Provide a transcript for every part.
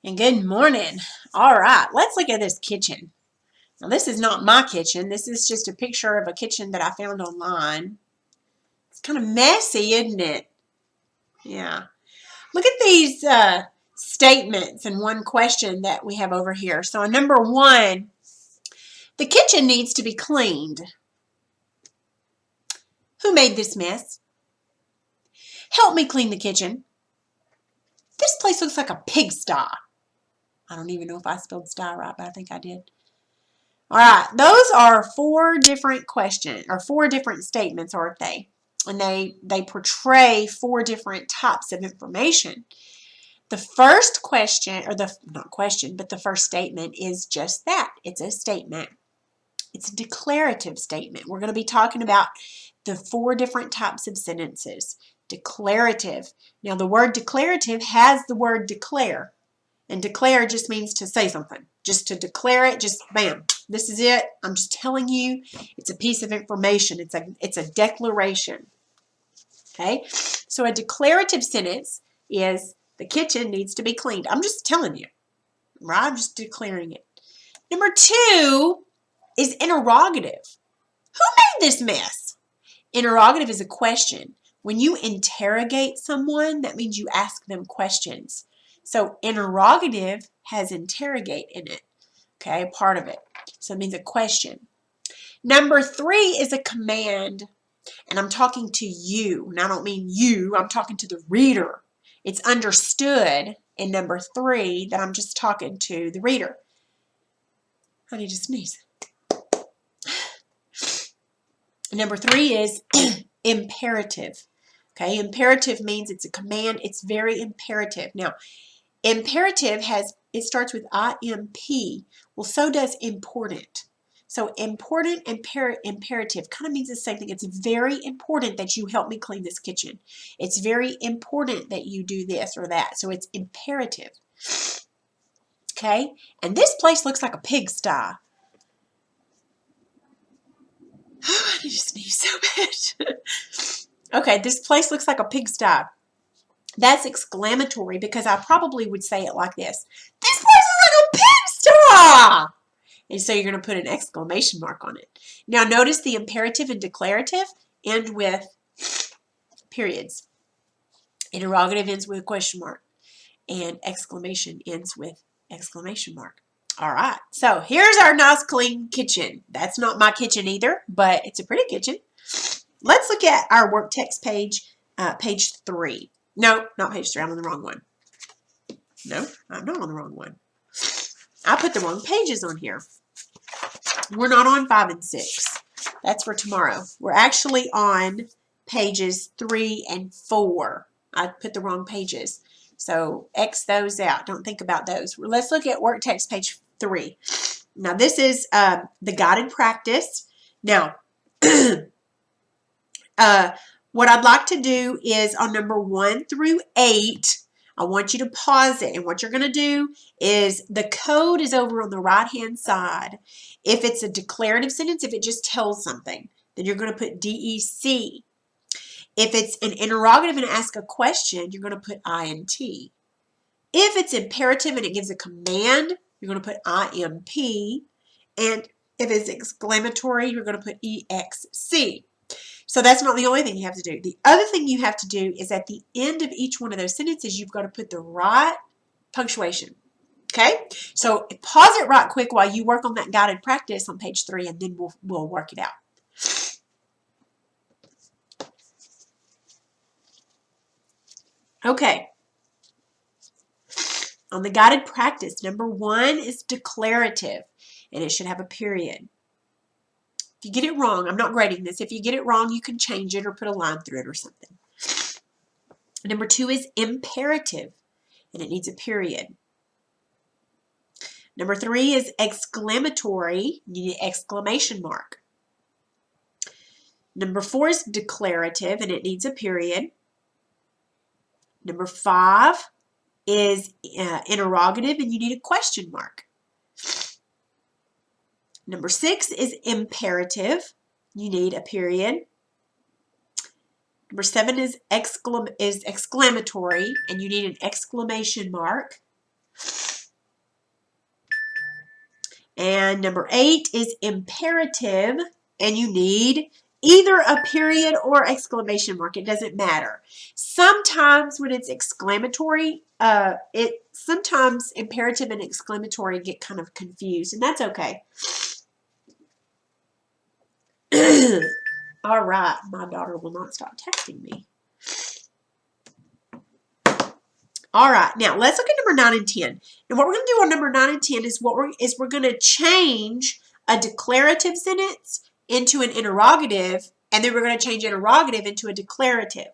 And good morning. All right, let's look at this kitchen. Now, this is not my kitchen. This is just a picture of a kitchen that I found online. It's kind of messy, isn't it? Yeah. Look at these statements and one question that we have over here. So, number one, the kitchen needs to be cleaned. Who made this mess? Help me clean the kitchen. This place looks like a pigsty. I don't even know if I spelled sty right, but I think I did. All right, those are four different questions or four different statements, aren't they? And they portray four different types of information. The first question, or not question, but the first statement is just that. It's a statement. It's a declarative statement. We're going to be talking about the four different types of sentences. Declarative. Now, the word declarative has the word declare. And declare just means to say something. Just to declare it, just bam. This is it. I'm just telling you. It's a piece of information. It's a declaration. Okay? So a declarative sentence is the kitchen needs to be cleaned. I'm just telling you. Right? I'm just declaring it. Number two is interrogative. Who made this mess? Interrogative is a question. When you interrogate someone, that means you ask them questions. So interrogative has interrogate in it, okay, part of it. So it means a question. Number three is a command, and I'm talking to you. And I don't mean you, I'm talking to the reader. It's understood in number three that I'm just talking to the reader. I need to sneeze. Number three is imperative. Okay, imperative means it's a command. It's very imperative. Now, imperative it starts with IMP. Well, so does important. So important and imperative kind of means the same thing. It's very important that you help me clean this kitchen. It's very important that you do this or that. So it's imperative. Okay, and this place looks like a pigsty. I need to sneeze so bad. Okay, this place looks like a pigsty. That's exclamatory because I probably would say it like this. This place is like a pigsty! And so you're going to put an exclamation mark on it. Now notice the imperative and declarative end with periods. Interrogative ends with a question mark. And exclamation ends with exclamation mark. All right, so here's our nice clean kitchen. That's not my kitchen either, but it's a pretty kitchen. Let's look at our work text page, page 3. No, not page 3. I'm on the wrong one. No, I'm not on the wrong one. I put the wrong pages on here. We're not on 5 and 6. That's for tomorrow. We're actually on pages 3 and 4. I put the wrong pages. So X those out. Don't think about those. Let's look at work text page 3. Now this is the guided practice. Now, what I'd like to do is on number 1 through 8, I want you to pause it. And what you're going to do is the code is over on the right-hand side. If it's a declarative sentence, if it just tells something, then you're going to put DEC. If it's an interrogative and ask a question, you're going to put INT. If it's imperative and it gives a command, you're going to put IMP. And if it's exclamatory, you're going to put EXC. So that's not the only thing you have to do. The other thing you have to do is at the end of each one of those sentences, you've got to put the right punctuation. Okay? So pause it right quick while you work on that guided practice on page 3, and then we'll work it out. Okay. On the guided practice, number 1 is declarative, and it should have a period. If you get it wrong, I'm not grading this. If you get it wrong, you can change it or put a line through it or something. Number 2 is imperative, and it needs a period. Number 3 is exclamatory. You need an exclamation mark. Number 4 is declarative, and it needs a period. Number 5 is interrogative, and you need a question mark. Number 6 is imperative. You need a period. Number 7 is exclamatory, and you need an exclamation mark. And number 8 is imperative, and you need either a period or exclamation mark. It doesn't matter. Sometimes when it's exclamatory, sometimes imperative and exclamatory get kind of confused, and that's okay. All right, my daughter will not stop texting me. All right, now let's look at number 9 and 10. And what we're going to do on number 9 and 10 is we're going to change a declarative sentence into an interrogative, and then we're going to change interrogative into a declarative.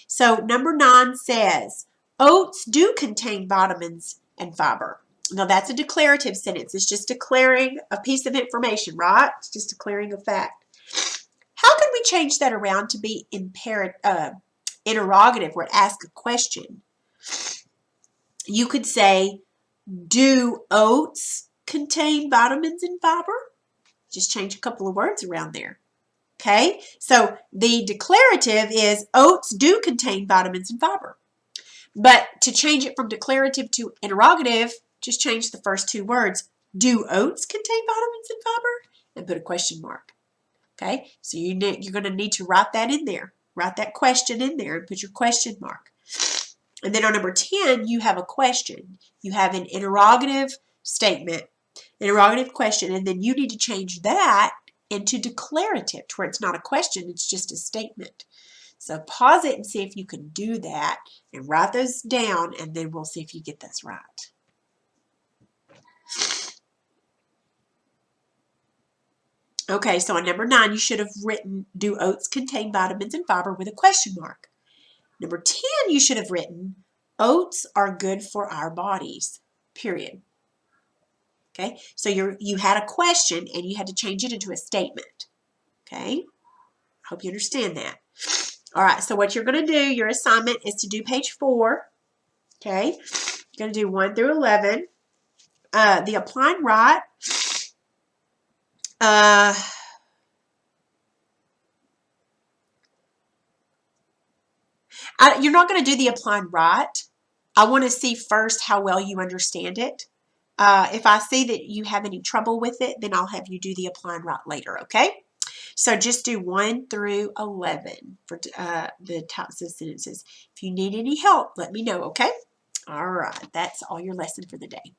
So number 9 says, oats do contain vitamins and fiber. Now that's a declarative sentence. It's just declaring a piece of information, right? It's just declaring a fact. How can we change that around to be interrogative, where it asks a question? You could say, do oats contain vitamins and fiber? Just change a couple of words around there. Okay, so the declarative is oats do contain vitamins and fiber. But to change it from declarative to interrogative, just change the first 2 words. Do oats contain vitamins and fiber? And put a question mark. Okay, so you're going to need to write that in there. Write that question in there and put your question mark. And then on number 10, you have a question. You have an interrogative statement, interrogative question, and then you need to change that into declarative, to where it's not a question, it's just a statement. So pause it and see if you can do that, and write those down, and then we'll see if you get this right. Okay, so on number 9, you should have written, do oats contain vitamins and fiber, with a question mark. Number 10, you should have written, oats are good for our bodies, period. Okay, so you had a question and you had to change it into a statement. Okay, I hope you understand that. All right, so what you're going to do, your assignment is to do page 4. Okay, you're going to do 1 through 11. The apply and write. You're not going to do the apply and write. I want to see first how well you understand it. If I see that you have any trouble with it, then I'll have you do the apply and write later, okay? So just do 1 through 11 for the types of sentences. If you need any help, let me know, okay? All right, that's all your lesson for the day.